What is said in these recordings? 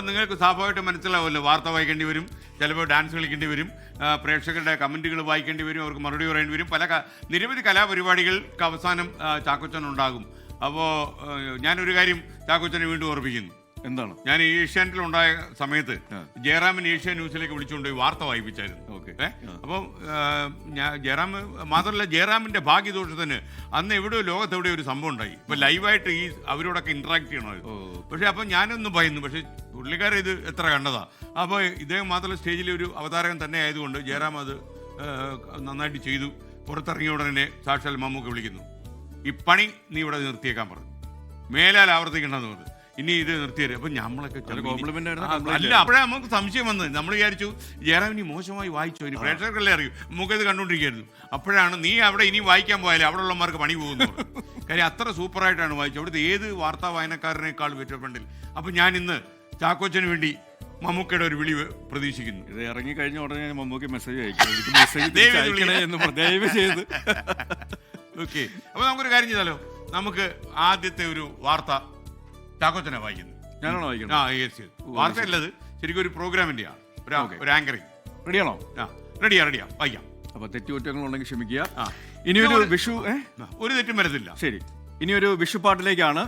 നിങ്ങൾക്ക് സ്വാഭാവികമായിട്ട് മനസ്സിലാവുമല്ലോ, വാർത്ത വായിക്കേണ്ടി വരും, ചിലപ്പോൾ ഡാൻസ് കളിക്കേണ്ടി വരും, പ്രേക്ഷകരുടെ കമൻറ്റുകൾ വായിക്കേണ്ടി വരും, അവർക്ക് മറുപടി പറയേണ്ടി വരും, നിരവധി കലാപരിപാടികൾക്ക് അവസാനം ചാക്കോച്ചൻ ഉണ്ടാകും. അപ്പോൾ ഞാനൊരു കാര്യം ചാക്കോച്ചനെ വീണ്ടും ഓർപ്പിക്കുന്നു. എന്താണ്? ഞാൻ ഏഷ്യാനെറ്റിലുണ്ടായ സമയത്ത് ജയറാമിൻ ഏഷ്യ ന്യൂസിലേക്ക് വിളിച്ചുകൊണ്ടുപോയി വാർത്ത വായിപ്പിച്ചായിരുന്നു. അപ്പം ജയറാം മാത്രമല്ല, ജയറാമിന്റെ ഭാഗ്യദോഷത്തിന് അന്ന് എവിടെയോ ലോകത്തെവിടെയോ ഒരു സംഭവം ഉണ്ടായി. ഇപ്പൊ ലൈവായിട്ട് അവരോടൊക്കെ ഇന്ററാക്ട് ചെയ്യണമായിരുന്നു. പക്ഷെ അപ്പം ഞാനൊന്നും ഭയന്നു. പക്ഷെ പുള്ളിക്കാരൻ ഇത് എത്ര കണ്ടതാ. അപ്പോൾ ഇദ്ദേഹം മാത്രമല്ല സ്റ്റേജിലെ ഒരു അവതാരകൻ തന്നെ ആയതുകൊണ്ട് ജയറാം അത് നന്നായിട്ട് ചെയ്തു. പുറത്തിറങ്ങിയ ഉടനെ സാക്ഷാൽ മമ്മൂക്ക് വിളിക്കുന്നു, ഈ പണി നീ ഇവിടെ നിർത്തിയേക്കാൻ പറഞ്ഞു, മേലാൽ ആവർത്തിക്കണമെന്ന് പറഞ്ഞു, ഇനി ഇത് നിർത്തിയത്. അപ്പം നമ്മളൊക്കെ അല്ല, അപ്പോഴേ നമുക്ക് സംശയം വന്നത്. നമ്മൾ വിചാരിച്ചു ജയറാം ഇനി മോശമായി വായിച്ചു, ഇനി പ്രേക്ഷകർക്കല്ലേ അറിയൂ, നമുക്കത് കണ്ടുകൊണ്ടിരിക്കുകയായിരുന്നു. അപ്പോഴാണ് നീ അവിടെ ഇനി വായിക്കാൻ പോയാലേ അവിടെ ഉള്ളവർക്ക് പണി പോകുന്നു. കാര്യം അത്ര സൂപ്പറായിട്ടാണ് വായിച്ചത്. അവിടുത്തെ ഏത് വാർത്താ വായനക്കാരനേക്കാൾ വെറ്റപ്പണ്ടിൽ. അപ്പം ഞാൻ ഇന്ന് ചാക്കോച്ചന് വേണ്ടി മമ്മൂക്കയുടെ ഒരു വിളി പ്രതീക്ഷിക്കുന്നു. ഇത് ഇറങ്ങി കഴിഞ്ഞ ഉടനെ മമ്മൂക്ക് മെസ്സേജ് അയക്കും, ദയവ് ചെയ്ത്. ഓക്കെ, അപ്പോൾ നമുക്കൊരു കാര്യം ചെയ്താലോ. നമുക്ക് ആദ്യത്തെ ഒരു വാർത്ത ചാക്കോച്ചനെ വായിക്കുന്നു. ഞാനാണോ വായിക്കുന്നത്? വാർത്തയല്ലത്, ശരിക്കും ഒരു പ്രോഗ്രാമിന്റെയാണ്, ഒരു ആങ്കറിങ്. റെഡിയാണോ? റെഡിയാ വായിക്കാം. അപ്പൊ തെറ്റുകുറ്റങ്ങളുണ്ടെങ്കിൽ ക്ഷമിക്കുക. ഇനിയൊരു വിഷു ഒരു തെറ്റും വരത്തില്ല. ശരി, ഇനിയൊരു വിഷുപ്പാട്ടിലേക്കാണ്.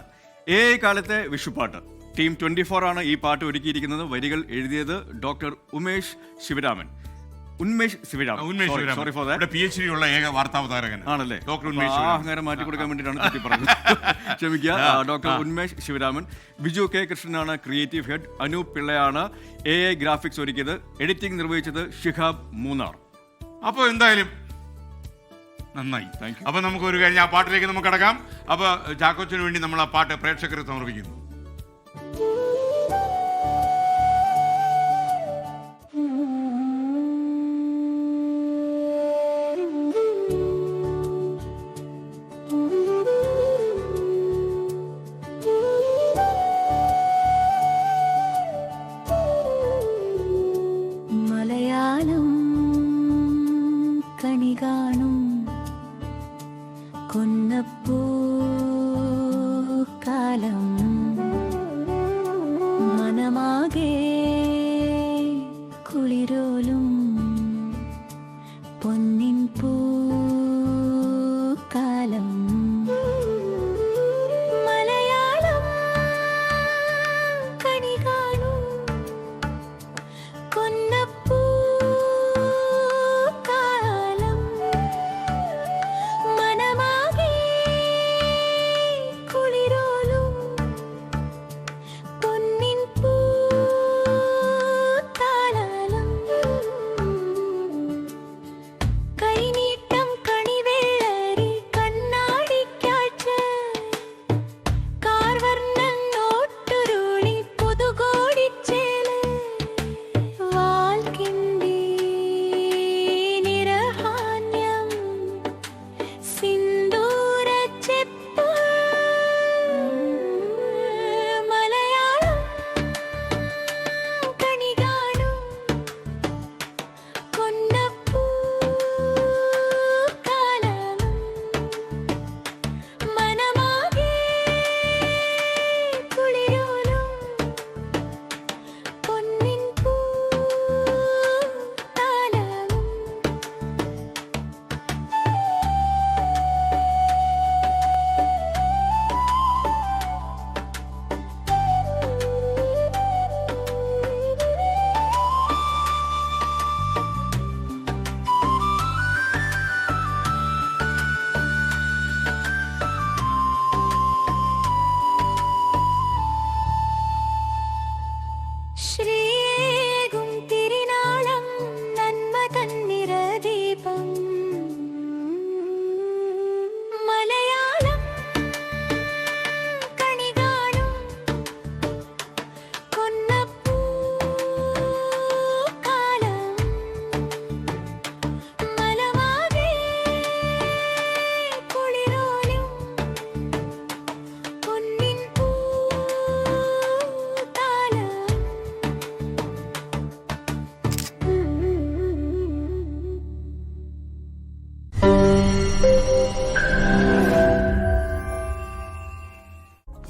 കാലത്തെ വിഷുപ്പാട്ട്. ടീം 24 ആണ് ഈ പാട്ട് ഒരുക്കിയിരിക്കുന്നത്. വരികൾ എഴുതിയത് doctor Unmesh Sivaraman. Sorry for that. PhD ഉള്ള ഏക വാർത്താവതാരകൻ ആണല്ലേ? ഡോക്ടർ ഉന്മേഷ്. അങ്ങനെ മാറ്റി കൊടുക്കാൻ വേണ്ടിയിട്ടാണ് തെറ്റി പറഞ്ഞത്. ക്ഷമിക്കുക. ഡോക്ടർ ഉന്മേഷ് ശിവരാമൻ. ബിജു കെ കൃഷ്ണനാണ് ക്രിയേറ്റീവ് ഹെഡ്. അനൂപ് പിള്ളയാണ് AI ഗ്രാഫിക്സ് ഒരുക്കിയത്. എഡിറ്റിംഗ് നിർവഹിച്ചത് ഷിഹാബ് മൂന്നാർ. അപ്പോൾ എന്തായാലും നന്നായി. അപ്പൊ നമുക്ക് ഒരു കഴിഞ്ഞ ആ പാട്ടിലേക്ക് നമുക്ക് കടക്കാം. അപ്പൊ ചാക്കോച്ചന് വേണ്ടി നമ്മൾ ആ പാട്ട് പ്രേക്ഷകരെ സമർപ്പിക്കുന്നു. കണി കാണും കൊന്നപ്പൂ കാലം മനമാകെ കുളിരോലും പൊന്നിൻ പൂ കാലം മലയാളം കണി കാണും കൊന്നപ്പൂ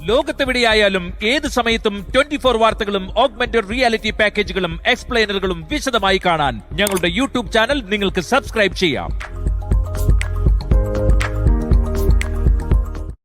ലോകത്തെവിടെയായാലും ഏത് സമയത്തും 24 വാർത്തകളും ഓഗ്മെന്റഡ് റിയാലിറ്റി പാക്കേജുകളും എക്സ്പ്ലെയിനറുകളും വിശദമായി കാണാൻ ഞങ്ങളുടെ യൂട്യൂബ് ചാനൽ നിങ്ങൾക്ക് സബ്സ്ക്രൈബ് ചെയ്യാം.